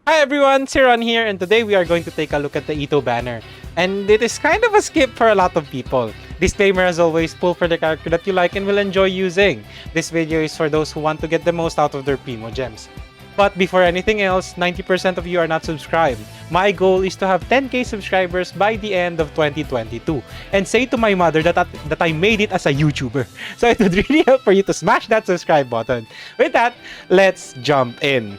Hi everyone, SirounG here, and today we are going to take a look at the Itto banner. And it is kind of a skip for a lot of people. Disclaimer as always, pull for the character that you like and will enjoy using. This video is for those who want to get the most out of their Primo gems. But before anything else, 90% of you are not subscribed. My goal is to have 10k subscribers by the end of 2022. And say to my mother that I made it as a YouTuber. So it would really help for you to smash that subscribe button. With that, let's jump in.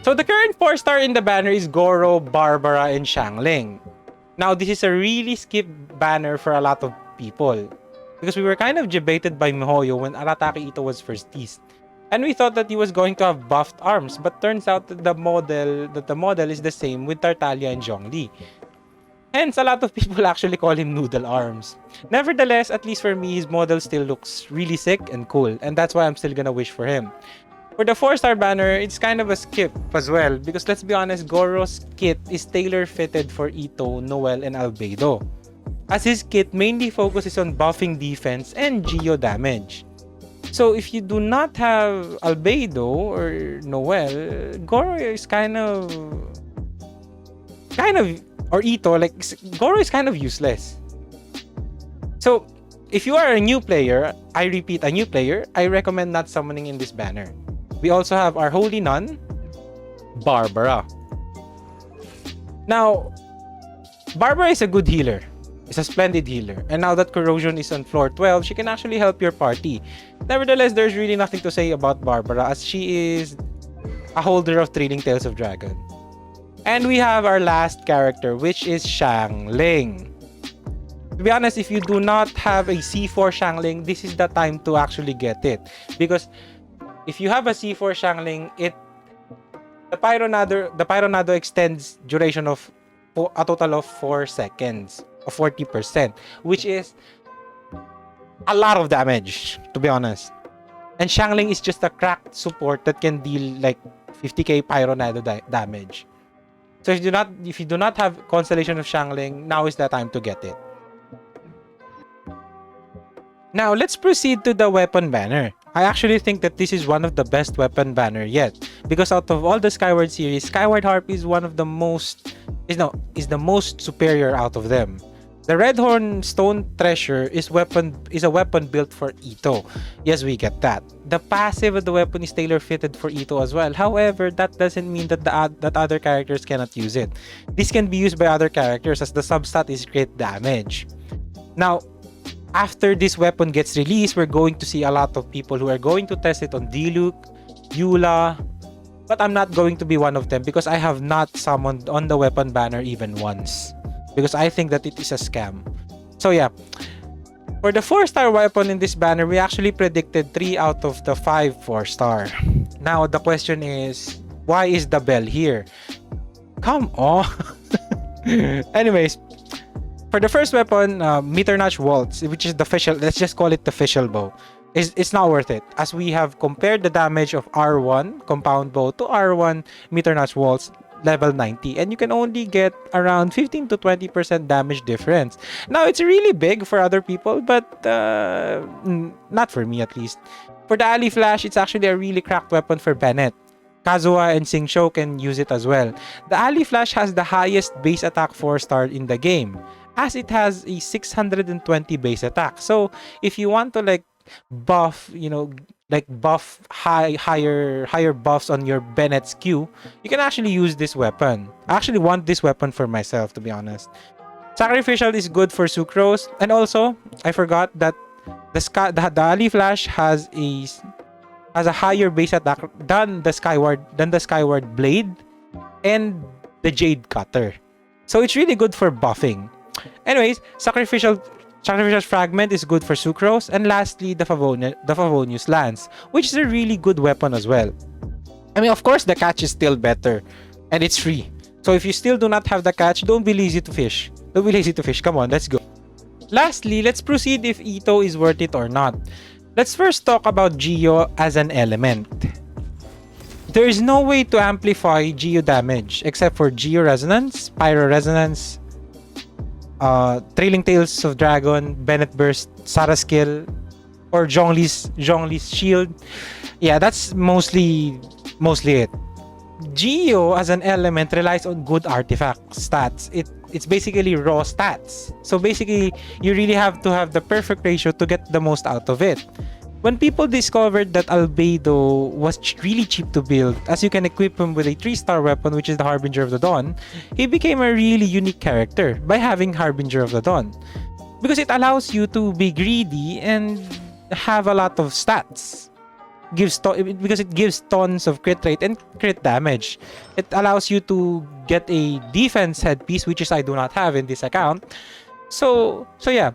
So the current 4-star in the banner is Goro, Barbara, and SirounG. Now this is a really skip banner for a lot of people. Because we were kind of debated by Mihoyo when Arataki Itto was first teased. And we thought that he was going to have buffed arms, but turns out that the model is the same with Tartaglia and Zhongli. Hence, a lot of people actually call him Noodle Arms. Nevertheless, at least for me, his model still looks really sick and cool, and that's why I'm still gonna wish for him. For the 4-star banner, it's kind of a skip as well, because let's be honest, Goro's kit is tailor-fitted for Itto, Noel, and Albedo, as his kit mainly focuses on buffing defense and geo damage. So if you do not have Albedo or Noel, Goro is kind of or Itto, like Goro is kind of useless. So if you are a new player, I repeat, a new player, I recommend not summoning in this banner. We also have our Holy Nun, Barbara. Now, Barbara is a good healer. Is a splendid healer, and now that Corrosion is on floor 12, she can actually help your party. Nevertheless, there's really nothing to say about Barbara, as she is a holder of Trailing Tales of Dragon. And we have our last character, which is SirounG. To be honest, if you do not have a C4 SirounG, this is the time to actually get it, because if you have a C4 SirounG, the Pyronado extends duration of a total of 4 seconds. Of 40%, which is a lot of damage, to be honest. And SirounG is just a cracked support that can deal like 50k Pyronado damage. So if you do not have Constellation of SirounG, now is the time to get it. Now let's proceed to the weapon banner. I actually think that this is one of the best weapon banner yet, because out of all the Skyward series, Skyward Harp is one of the most is the most superior out of them. The Redhorn Stone Treasure is a weapon built for Itto. Yes, we get that. The passive of the weapon is tailor-fitted for Itto as well. However, that doesn't mean that that other characters cannot use it. This can be used by other characters as the substat is crit damage. Now, after this weapon gets released, we're going to see a lot of people who are going to test it on Diluc, Eula, but I'm not going to be one of them because I have not summoned on the weapon banner even once, because I think that it is a scam. So yeah, for the 4-star weapon in this banner, we actually predicted 3 out of the 5 4-star. Now the question is, why is the bell here? Come on. Anyways, for the first weapon, Meter-Notch Waltz, which is the official, let's just call it the official bow, it's not worth it, as we have compared the damage of R1 Compound Bow to R1 Meter-Notch Waltz level 90, and you can only get around 15 to 20% damage difference. Now it's really big for other people, but not for me at least. For the Ali Flash, it's actually a really cracked weapon for Bennett. Kazuha and Xingqiu can use it as well. The Ali Flash has the highest base attack 4-star in the game, as it has a 620 base attack. So if you want to like buff, buff higher buffs on your Bennett's Q, you can actually use this weapon. I actually want this weapon for myself, to be honest. Sacrificial is good for Sucrose, and also I forgot that the Ali Flash has a higher base attack than the Skyward Blade and the Jade Cutter. So it's really good for buffing. Anyways, Sacrificial Fragment is good for Sucrose, and lastly, the Favonius Lance, which is a really good weapon as well. I mean, of course, the catch is still better, and it's free. So if you still do not have the catch, don't be lazy to fish. Come on, let's go. Lastly, let's proceed if Itto is worth it or not. Let's first talk about Geo as an element. There is no way to amplify Geo damage except for Geo Resonance, Pyro Resonance, Trailing Tales of Dragon, Bennett Burst, Sarah Skill, or Zhongli's Shield. Yeah, that's mostly it. Geo as an element relies on good artifact stats. It's basically raw stats. So basically, you really have to have the perfect ratio to get the most out of it. When people discovered that Albedo was really cheap to build, as you can equip him with a 3-star weapon, which is the Harbinger of the Dawn, he became a really unique character by having Harbinger of the Dawn. Because it allows you to be greedy and have a lot of stats. Because it gives tons of crit rate and crit damage. It allows you to get a defense headpiece, which is I do not have in this account. So yeah.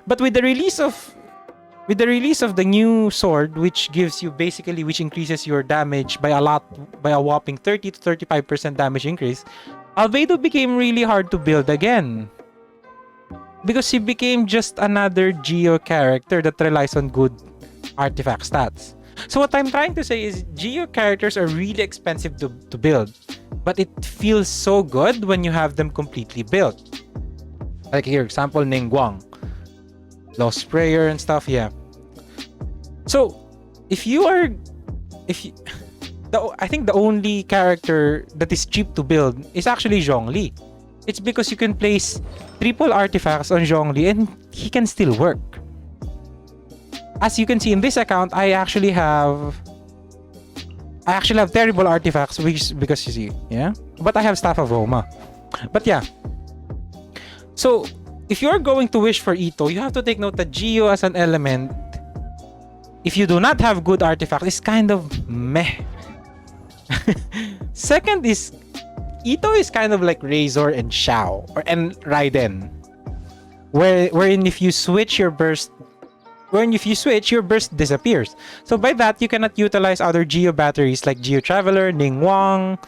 But with the release of the new sword, which increases your damage by a whopping 30 to 35% damage increase, Albedo became really hard to build again. Because he became just another Geo character that relies on good artifact stats. So what I'm trying to say is Geo characters are really expensive to build, but it feels so good when you have them completely built. Like here, example, Ningguang. Lost Prayer and stuff, yeah. So, I think the only character that is cheap to build is actually Zhongli. It's because you can place triple artifacts on Zhongli and he can still work. As you can see in this account, I actually have terrible artifacts, because you see, yeah. But I have Staff of Roma. But yeah. So if you're going to wish for Itto, you have to take note that Geo as an element, if you do not have good artifacts, is kind of meh. Second is Itto is kind of like Razor and Xiao and Raiden, wherein if you switch your burst disappears. So by that, you cannot utilize other Geo batteries like Geo Traveler, Ningguang.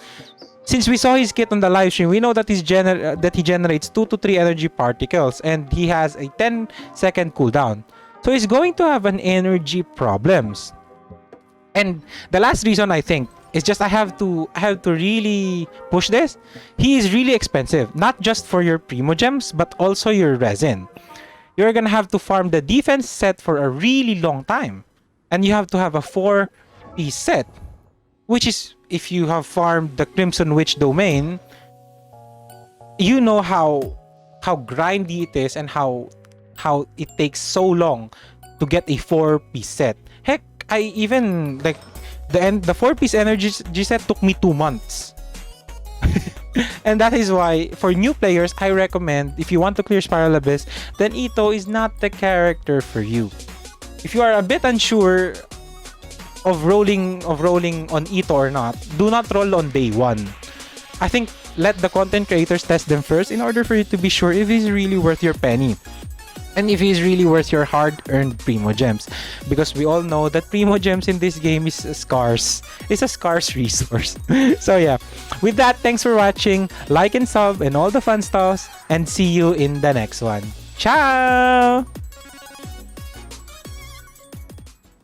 Since we saw his kit on the live stream, we know that he generates 2 to 3 energy particles and he has a 10-second cooldown. So he's going to have an energy problems. And the last reason I think is just I have to really push this. He is really expensive, not just for your Primo Gems, but also your resin. You're gonna have to farm the defense set for a really long time. And you have to have a 4-piece set. Which is, if you have farmed the Crimson Witch domain, you know how grindy it is and how it takes so long to get a 4-piece set. Heck, I even like the 4-piece energy set took me 2 months. And that is why for new players, I recommend, if you want to clear Spiral Abyss, then Itto is not the character for you. If you are a bit unsure of rolling on Itto or not, do not roll on day 1. I think let the content creators test them first in order for you to be sure if he's really worth your penny. And if he's really worth your hard-earned Primo Gems. Because we all know that Primo Gems in this game is scarce. It's a scarce resource. So yeah. With that, thanks for watching. Like and sub and all the fun stuff. And see you in the next one. Ciao!